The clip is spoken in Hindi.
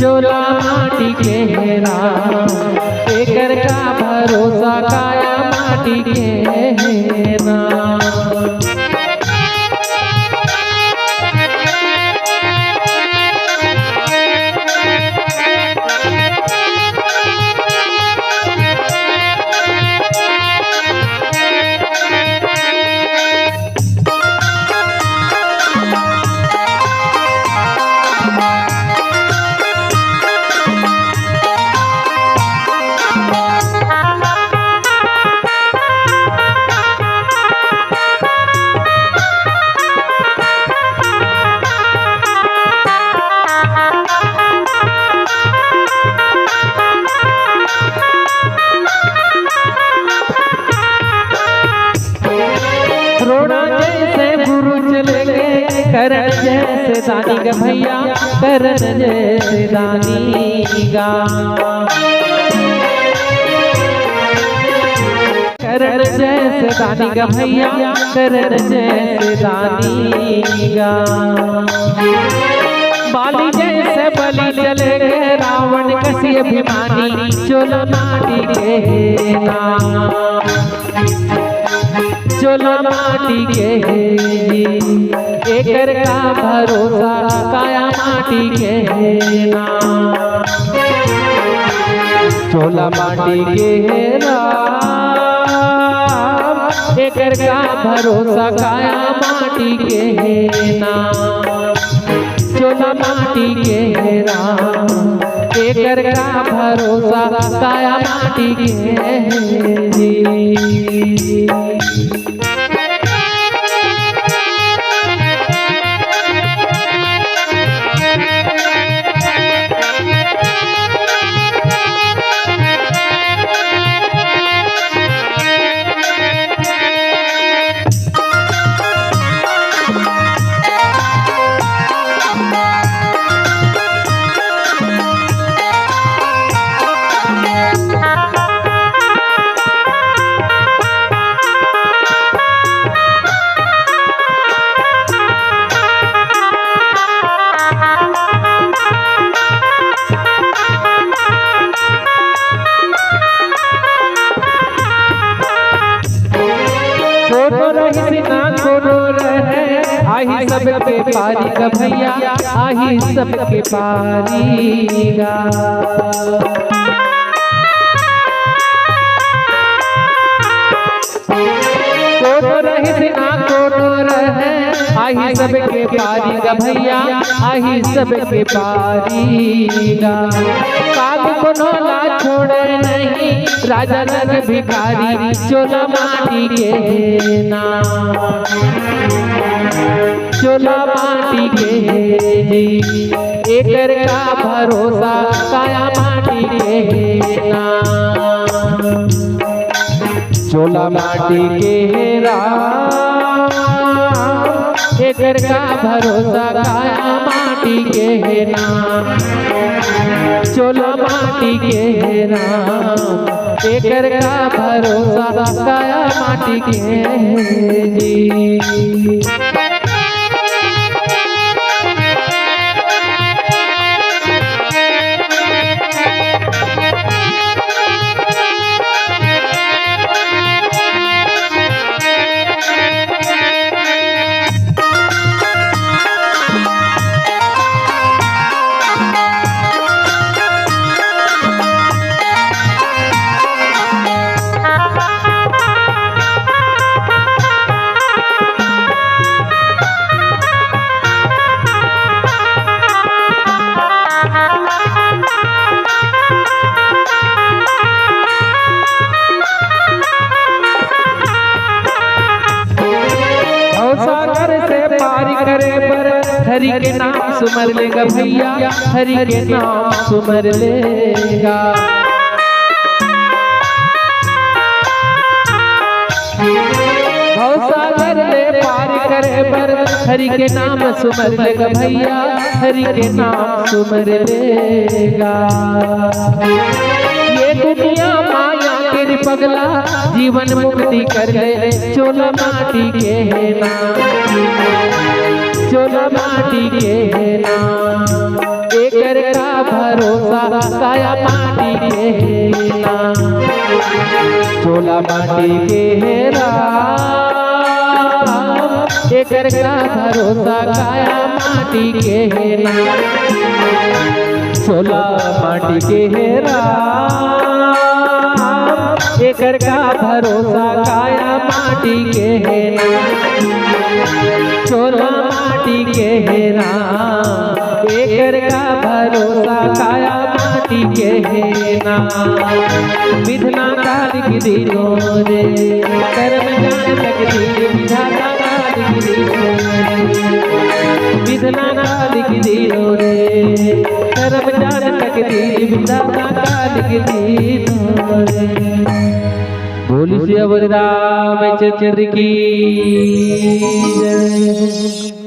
चोला माटी के राम, एकर का भरोसा काया माटी के नाम। रोड़ा जैसे गुरु चले गए, करण जैसे दानी गा भैया, करण जैसे दानी गा। करण जैसे दानी गा भैया, करण जैसे दानी गा। बाली जैसे बलि चले गए, रावण कसी अभिमानी, चोला माटी के नाम। चोला माटी के एकर का भरोसा काया माटी के नाम। चोला माटी के राम, एकर का भरोसा काया माटी के नाम। चोला माटी के राम, एकर का भरोसा काया माटी के। आही सब के पारी गा भैया, आही सब के पारी गा। कोनो रहे ना कोनो रहे, आही सब के पारी गा भैया, आही सब के पारी गा। काग कोनो ला छोड़े नहीं, राजा जन भिखारी, चोला माटी के नाम। चोला माटी के एकर का भरोसा काया माटी के नाम। चोला माटी के राम, एकर का भरोसा काया माटी के नाम। चोला माटी के राम, एकर का भरोसा काया माटी के जी। हरि के नाम सुमर लेगा भैया, हरि के नाम सुमर लेगा। भवसागर ले पार करे पर, हरि के नाम सुमर लेगा भैया, हरि के नाम सुमर लेगा। ये दुनिया माया के पगला, जीवन मुक्ति कर ले, चोला माटी के नाम। चोला माटी के नाम, एकर का भरोसा भरोसा काया माटी के हेरा चोला माटी के हेरा एकर का भरोसा काया माटी के हेरा चोला माटी के हेरा एकर का भरोसा काया माटी के हेरा चोला माटी के हेरा एकर का भरोसा काया माटी के हेरा विधना काल की दिनो रे कर्म जान तकदीर विधाता काल की दिनो विधना काल की दिनो रे कर्म जान तकदीर विधाता काल की दिनो रे। बोली श्री रामचंद्र की जय।